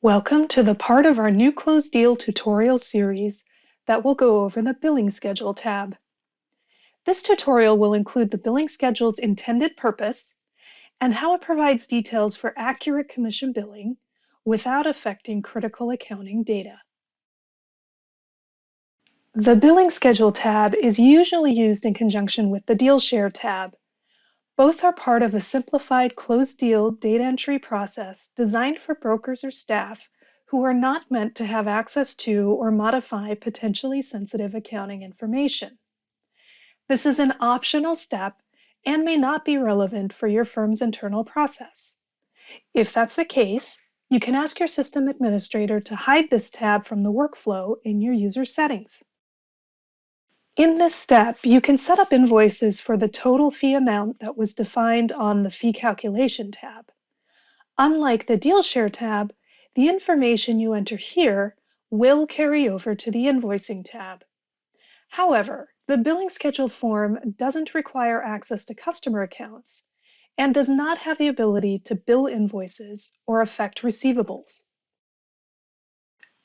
Welcome to the part of our new closed deal tutorial series that will go over the Billing Schedule tab. This tutorial will include the billing schedule's intended purpose and how it provides details for accurate commission billing without affecting critical accounting data. The Billing Schedule tab is usually used in conjunction with the Deal Share tab. Both are part of a simplified closed deal data entry process designed for brokers or staff who are not meant to have access to or modify potentially sensitive accounting information. This is an optional step and may not be relevant for your firm's internal process. If that's the case, you can ask your system administrator to hide this tab from the workflow in your user settings. In this step, you can set up invoices for the total fee amount that was defined on the Fee Calculation tab. Unlike the Deal Share tab, the information you enter here will carry over to the Invoicing tab. However, the billing schedule form doesn't require access to customer accounts and does not have the ability to bill invoices or affect receivables.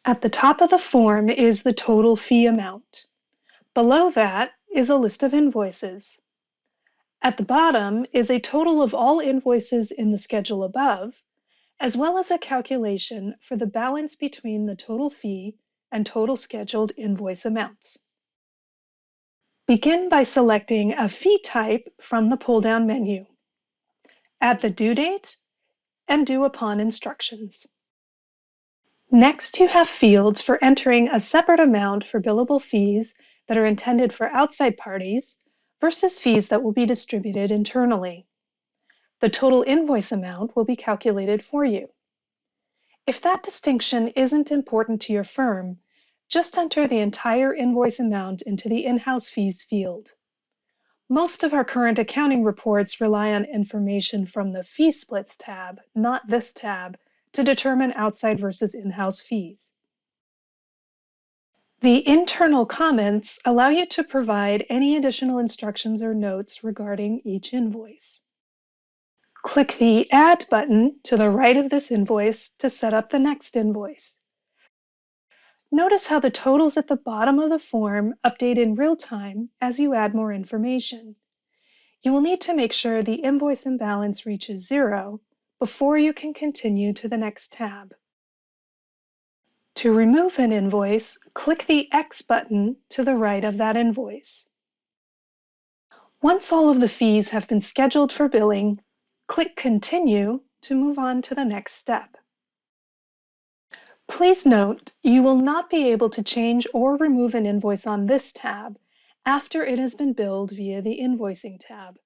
At the top of the form is the total fee amount. Below that is a list of invoices. At the bottom is a total of all invoices in the schedule above, as well as a calculation for the balance between the total fee and total scheduled invoice amounts. Begin by selecting a fee type from the pull-down menu. Add the due date and due upon instructions. Next, you have fields for entering a separate amount for billable fees that are intended for outside parties versus fees that will be distributed internally. The total invoice amount will be calculated for you. If that distinction isn't important to your firm, just enter the entire invoice amount into the in-house fees field. Most of our current accounting reports rely on information from the Fee Splits tab, not this tab, to determine outside versus in-house fees. The internal comments allow you to provide any additional instructions or notes regarding each invoice. Click the Add button to the right of this invoice to set up the next invoice. Notice how the totals at the bottom of the form update in real time as you add more information. You will need to make sure the invoice imbalance reaches 0 before you can continue to the next tab. To remove an invoice, click the X button to the right of that invoice. Once all of the fees have been scheduled for billing, click Continue to move on to the next step. Please note, you will not be able to change or remove an invoice on this tab after it has been billed via the Invoicing tab.